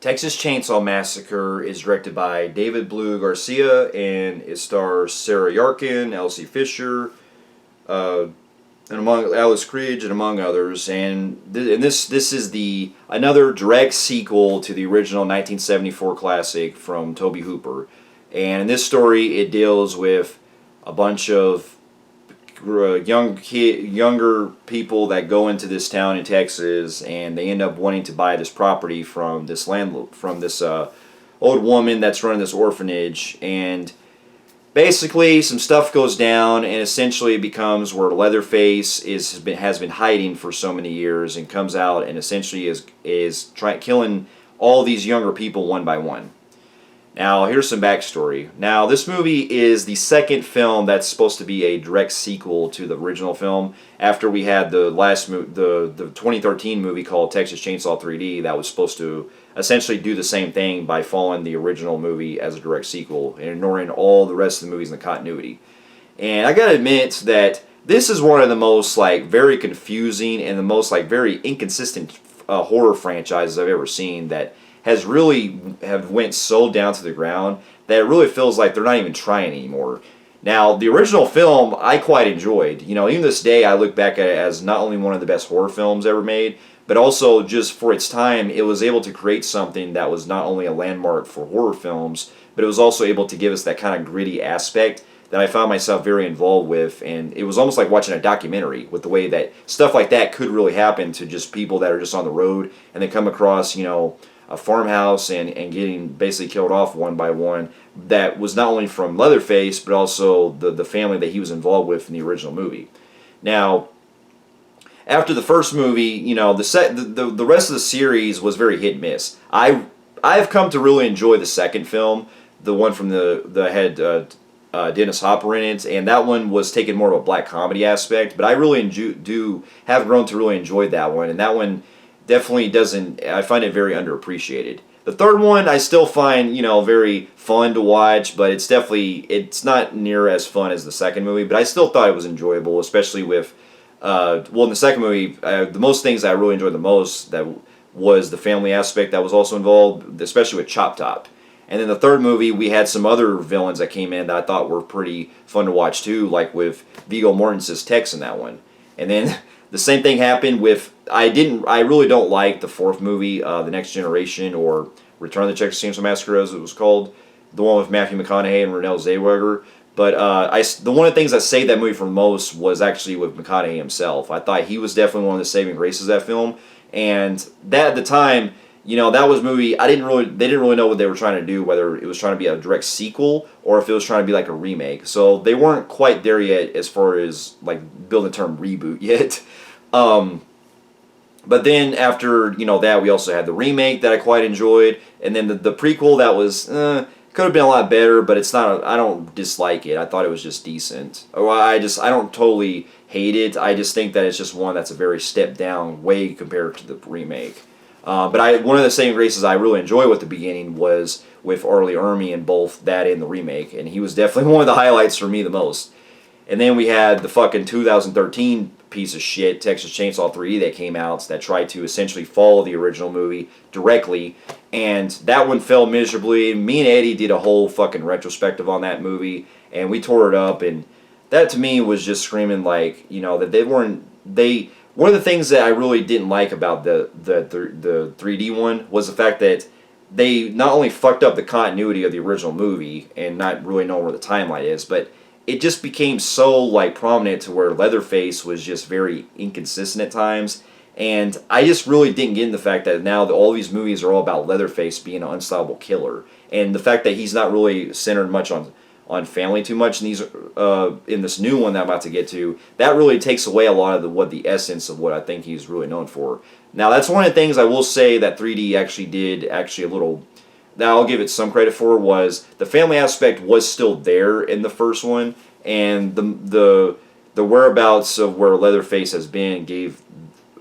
Texas Chainsaw Massacre is directed by David Blue Garcia, and it stars Sarah Yarkin, Elsie Fisher, and among Alice Creed, and among others. And this is the another direct sequel to the original 1974 classic from Tobe Hooper. And in this story, it deals with a bunch of younger people that go into this town in Texas, and they end up wanting to buy this property from this old woman that's running this orphanage. And basically, some stuff goes down, and essentially it becomes where Leatherface has been hiding for so many years, and comes out and essentially is killing all these younger people one by one. Now, here's some backstory. Now, this movie is the second film that's supposed to be a direct sequel to the original film. After we had the 2013 movie called Texas Chainsaw 3D that was supposed to essentially do the same thing by following the original movie as a direct sequel and ignoring all the rest of the movies in the continuity. And I gotta admit that this is one of the most very confusing and the most very inconsistent horror franchises I've ever seen, that has really went so down to the ground that it really feels like they're not even trying anymore. Now, the original film I quite enjoyed. Even this day I look back at it as not only one of the best horror films ever made, but also just for its time, it was able to create something that was not only a landmark for horror films, but it was also able to give us that kind of gritty aspect that I found myself very involved with. And it was almost like watching a documentary, with the way that stuff like that could really happen to just people that are just on the road, and they come across, a farmhouse and getting basically killed off one by one. That was not only from Leatherface, but also the family that he was involved with in the original movie. Now, after the first movie, the rest of the series was very hit and miss. I've come to really enjoy the second film, the one from the head Dennis Hopper in it, and that one was taking more of a black comedy aspect. But I really have grown to really enjoy that one, and that one definitely doesn't. I find it very underappreciated. The third one I still find very fun to watch, but it's not near as fun as the second movie. But I still thought it was enjoyable, especially with in the second movie, the most things I really enjoyed the most that was the family aspect that was also involved, especially with Chop Top. And then the third movie, we had some other villains that came in that I thought were pretty fun to watch too, like with Viggo Mortensen's Tex in that one. And then the same thing happened with, I really don't like the fourth movie, The Next Generation, or Return of the Texas Chainsaw Massacre as it was called, the one with Matthew McConaughey and Renee Zellweger. But one of the things that saved that movie for most was actually with McConaughey himself. I thought he was definitely one of the saving graces of that film. And that, at the time, that was a movie, they didn't really know what they were trying to do, whether it was trying to be a direct sequel or if it was trying to be like a remake. So they weren't quite there yet as far as building the term reboot yet. But then after that, we also had the remake that I quite enjoyed, and then the prequel that was could have been a lot better, but it's not. I don't dislike it. I thought it was just decent. Or I don't totally hate it. I just think that it's just one that's a very step down way compared to the remake. But one of the saving graces I really enjoyed with the beginning was with Arlie Ermy in both that and the remake, and he was definitely one of the highlights for me the most. And then we had the fucking 2013 piece of shit, Texas Chainsaw 3D, that came out that tried to essentially follow the original movie directly, and that one fell miserably. Me and Eddie did a whole fucking retrospective on that movie, and we tore it up, and that to me was just screaming that they weren't. One of the things that I really didn't like about the 3D one was the fact that they not only fucked up the continuity of the original movie and not really knowing where the timeline is, but it just became so prominent to where Leatherface was just very inconsistent at times. And I just really didn't get in the fact that now all these movies are all about Leatherface being an unstoppable killer, and the fact that he's not really centered much on family too much in this new one that I'm about to get to. That really takes away a lot of the essence of what I think he's really known for. Now, that's one of the things I will say that 3D actually did a little. Now, I'll give it some credit for, was the family aspect was still there in the first one, and the whereabouts of where Leatherface has been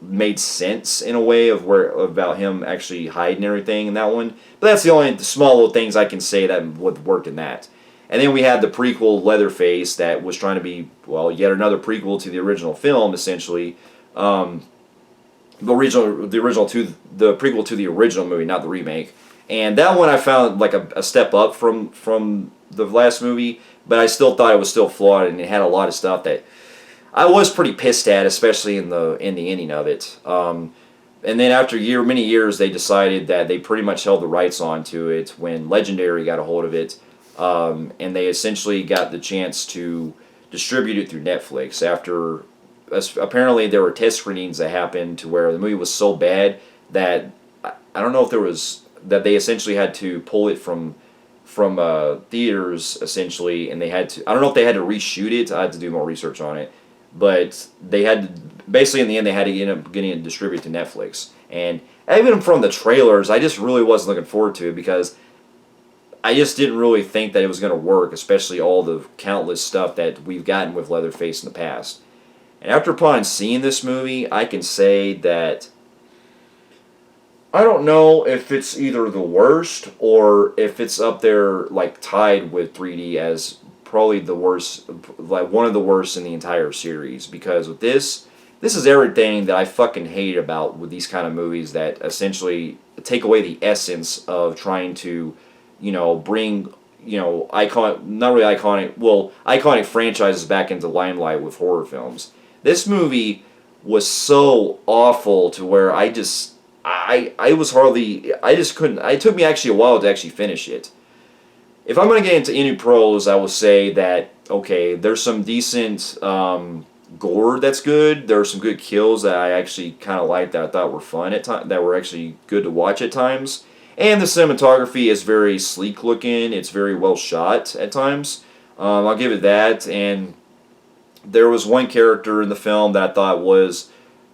made sense in a way about him actually hiding everything in that one. But that's the only small little things I can say that worked in that. And then we had the prequel Leatherface that was trying to be, yet another prequel to the original film, essentially. The prequel to the original movie, not the remake. And that one I found like a step up from the last movie, but I still thought it was still flawed, and it had a lot of stuff that I was pretty pissed at, especially in the ending of it. And then after many years, they decided that they pretty much held the rights onto it when Legendary got a hold of it, and they essentially got the chance to distribute it through Netflix. After apparently there were test screenings that happened to where the movie was so bad that I don't know if there was that they essentially had to pull it from theaters essentially, and they had to. I don't know if they had to reshoot it. I had to do more research on it, but they had to, basically in the end they had to end up getting it distributed to Netflix. And even from the trailers, I just really wasn't looking forward to it because I just didn't really think that it was going to work, especially all the countless stuff that we've gotten with Leatherface in the past. And after upon seeing this movie, I can say that I don't know if it's either the worst or if it's up there like tied with 3D as probably the worst, like one of the worst in the entire series. Because with this is everything that I fucking hate about with these kind of movies that essentially take away the essence of trying to, bring, iconic franchises back into limelight with horror films. This movie was so awful to where I just couldn't. It took me actually a while to actually finish it. If I'm going to get into any pros, I will say that, okay, there's some decent gore that's good. There are some good kills that I actually kind of liked that I thought were fun at times, that were actually good to watch at times. And the cinematography is very sleek looking. It's very well shot at times. I'll give it that. And there was one character in the film that I thought was...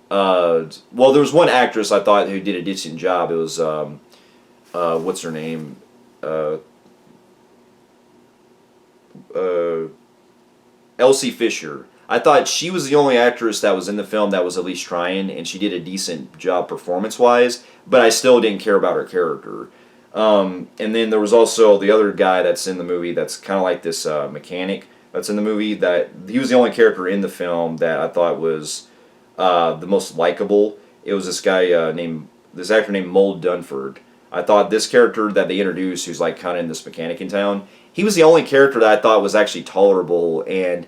there was one actress I thought who did a decent job. It was... what's her name? Elsie Fisher. I thought she was the only actress that was in the film that was at least trying, and she did a decent job performance-wise, but I still didn't care about her character. And then there was also the other guy that's in the movie that's kind of like this mechanic that's in the movie. That he was the only character in the film that I thought was the most likable. It was this actor named Mold Dunford. I thought this character that they introduced, who's like kind of in this mechanic in town, he was the only character that I thought was actually tolerable, and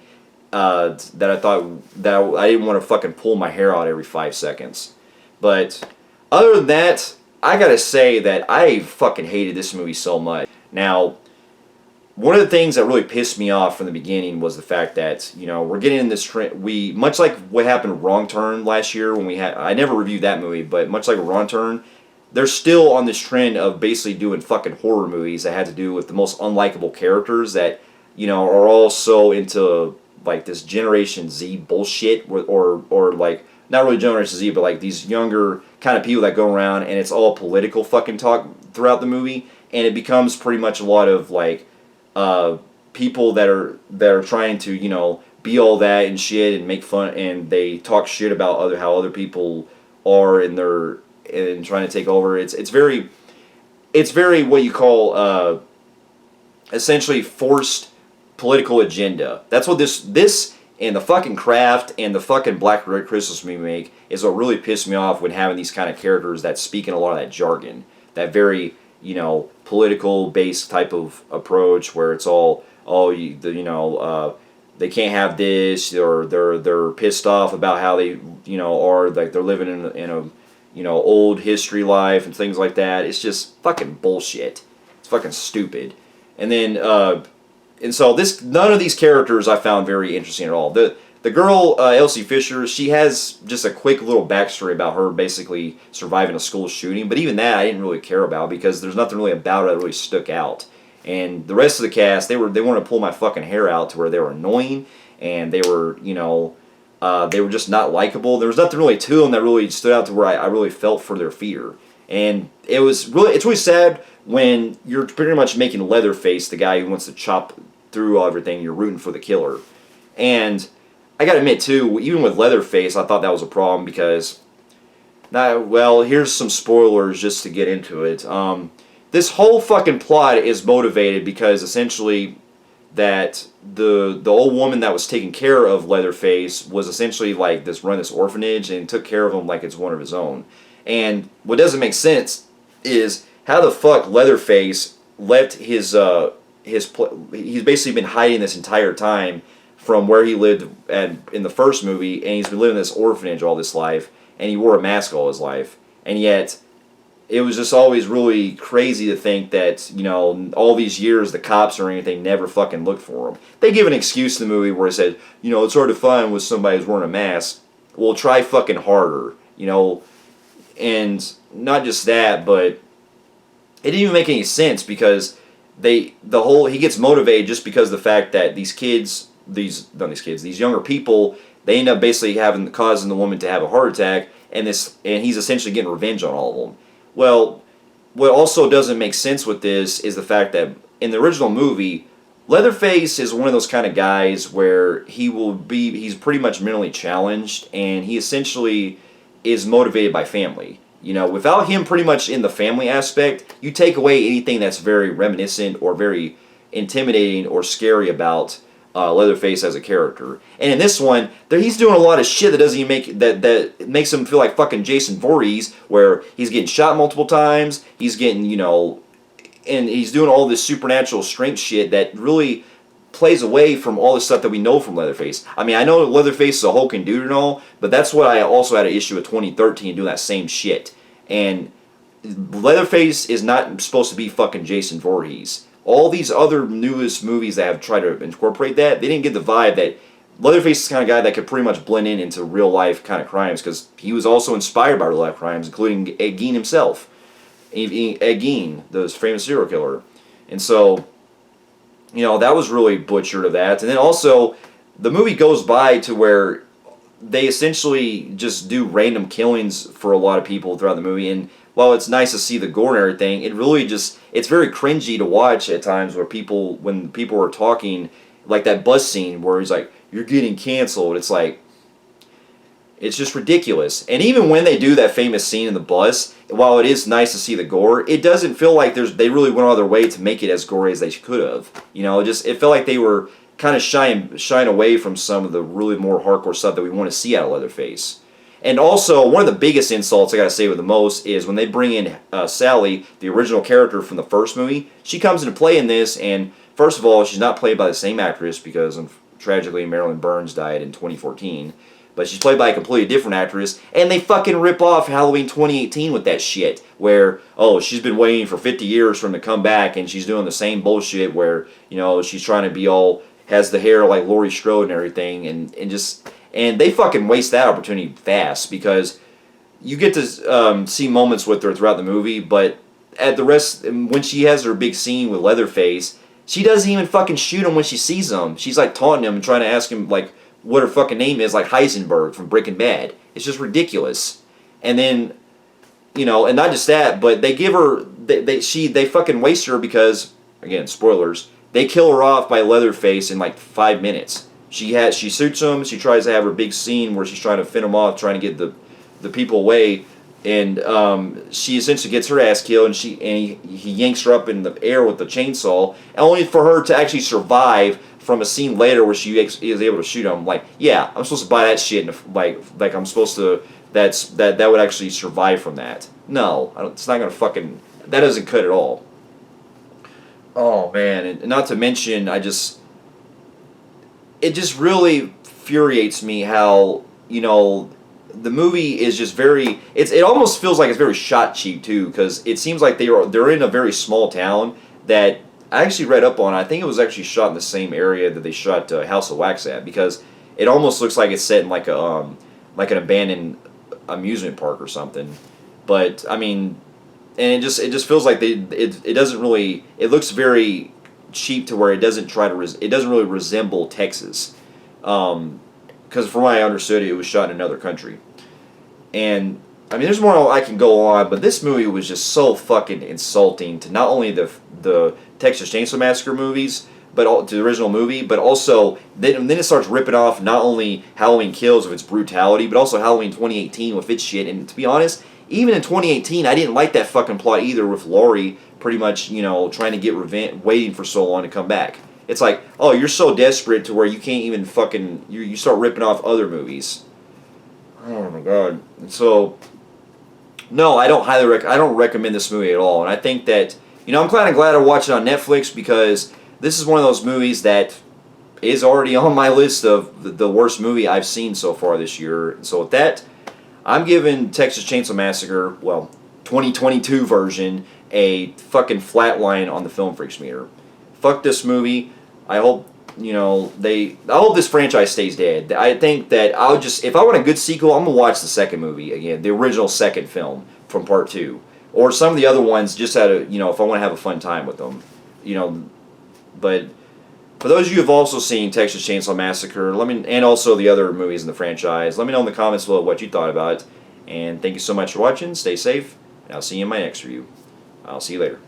that I thought that I didn't want to fucking pull my hair out every 5 seconds. But other than that, I gotta say that I fucking hated this movie so much. Now, one of the things that really pissed me off from the beginning was the fact that, we're getting in this trend. Much like what happened with Wrong Turn last year when I never reviewed that movie, but much like Wrong Turn, they're still on this trend of basically doing fucking horror movies that had to do with the most unlikable characters that, are all so into like this Generation Z bullshit, or like, not really Generation Z, but like these younger kind of people that go around and it's all political fucking talk throughout the movie, and it becomes pretty much a lot of like people that are trying to be all that and shit and make fun, and they talk shit about how other people are and trying to take over. It's very what you call essentially forced political agenda. That's what this and the fucking Craft and the fucking Black Christmas remake is what really pissed me off when having these kind of characters that speak in a lot of that jargon, that very political based type of approach where it's all they can't have this, or they're pissed off about how they are like they're living in a old history life and things like that. It's just fucking bullshit. It's fucking stupid. And then and so none of these characters I found very interesting at all. The girl, Elsie Fisher, she has just a quick little backstory about her basically surviving a school shooting, but even that I didn't really care about because there's nothing really about her that really stuck out. And the rest of the cast, they wanted to pull my fucking hair out to where they were annoying, and they were, they were just not likable. There was nothing really to them that really stood out to where I really felt for their fear. And it's really sad when you're pretty much making Leatherface the guy who wants to chop through everything. You're rooting for the killer. And I gotta admit too, even with Leatherface, I thought that was a problem because, here's some spoilers just to get into it. This whole fucking plot is motivated because essentially that the old woman that was taking care of Leatherface was essentially like run this orphanage and took care of him like it's one of his own. And what doesn't make sense is how the fuck Leatherface left he's basically been hiding this entire time from where he lived in the first movie, and he's been living in this orphanage all this life, and he wore a mask all his life, and yet it was just always really crazy to think that, all these years the cops or anything never fucking looked for him. They give an excuse in the movie where it said, it's hard to find with somebody who's wearing a mask. Well, try fucking harder, and not just that, but it didn't even make any sense because he gets motivated just because of the fact that these younger people, they end up basically causing the woman to have a heart attack, and he's essentially getting revenge on all of them. Well, what also doesn't make sense with this is the fact that in the original movie, Leatherface is one of those kind of guys where he's pretty much mentally challenged, and he essentially is motivated by family. Without him pretty much in the family aspect, you take away anything that's very reminiscent or very intimidating or scary about Leatherface as a character. And in this one, he's doing a lot of shit that doesn't even that makes him feel like fucking Jason Voorhees, where he's getting shot multiple times, he's getting, and he's doing all this supernatural strength shit that really plays away from all the stuff that we know from Leatherface. I mean, I know Leatherface is a hulking dude and all, but that's what I also had an issue with 2013 doing that same shit. And Leatherface is not supposed to be fucking Jason Voorhees. All these other newest movies that have tried to incorporate that, they didn't get the vibe that Leatherface is the kind of guy that could pretty much blend into real life kind of crimes, because he was also inspired by real life crimes, including Ed Gein himself. Ed Gein, the famous serial killer. And so, that was really butchered of that. And then also, the movie goes by to where they essentially just do random killings for a lot of people throughout the movie. And while it's nice to see the gore and everything, it really it's very cringy to watch at times when people are talking, like that bus scene where he's like, "You're getting canceled." It's like, it's just ridiculous. And even when they do that famous scene in the bus, while it is nice to see the gore, it doesn't feel like they really went out of their way to make it as gory as they could have. It felt like they were kind of shying away from some of the really more hardcore stuff that we want to see out of Leatherface. And also, one of the biggest insults I gotta say with the most is when they bring in Sally, the original character from the first movie. She comes into play in this, and first of all, she's not played by the same actress because tragically Marilyn Burns died in 2014. But she's played by a completely different actress, and they fucking rip off Halloween 2018 with that shit, where, she's been waiting for 50 years for him to come back, and she's doing the same bullshit where, she's trying to be has the hair like Laurie Strode and everything, and they fucking waste that opportunity fast, because you get to see moments with her throughout the movie, but at the rest, when she has her big scene with Leatherface, she doesn't even fucking shoot him when she sees him. She's like taunting him and trying to ask him like what her fucking name is, like Heisenberg from Breaking Bad. It's just ridiculous. And then, and not just that, but they give her, they fucking waste her because, again, spoilers, they kill her off by Leatherface in like 5 minutes. She shoots him, she tries to have her big scene where she's trying to fend him off, trying to get the people away, and she essentially gets her ass killed, and he yanks her up in the air with the chainsaw, only for her to actually survive from a scene later where she is able to shoot him. Like, yeah, I'm supposed to buy that shit, and like I'm supposed to, that would actually survive from that. No, it's not gonna fucking, that doesn't cut at all. Oh man, and not to mention, it just really infuriates me how, the movie is just very, it almost feels like it's very shot cheap too, because it seems like they're in a very small town that I actually read up on. I think it was actually shot in the same area that they shot House of Wax at, because it almost looks like it's set in like an abandoned amusement park or something. But I mean, and it just feels like it doesn't really, it looks very cheap to where it doesn't really resemble Texas, because from what I understood, it was shot in another country. And I mean, there's more I can go on, but this movie was just so fucking insulting to not only the Texas Chainsaw Massacre movies, but to the original movie, but also then it starts ripping off not only Halloween Kills with its brutality, but also Halloween 2018 with its shit. And to be honest, even in 2018, I didn't like that fucking plot either, with Laurie pretty much, trying to get revenge, waiting for so long to come back. It's like, oh, you're so desperate to where you can't even fucking, you start ripping off other movies. Oh my god. And so, No, I don't I don't recommend this movie at all. And I think that, I'm kind of glad I watched it on Netflix, because this is one of those movies that is already on my list of the worst movie I've seen so far this year. So with that, I'm giving Texas Chainsaw Massacre, well, 2022 version, a fucking flat line on the Film Freaks meter. Fuck this movie. I hope, I hope this franchise stays dead. I think that if I want a good sequel, I'm gonna watch the second movie again, the original second film from part 2, or some of the other ones, just if I want to have a fun time with them, you know. But for those of you who have also seen Texas Chainsaw Massacre, and also the other movies in the franchise, let me know in the comments below what you thought about it. And thank you so much for watching. Stay safe, and I'll see you in my next review. I'll see you later.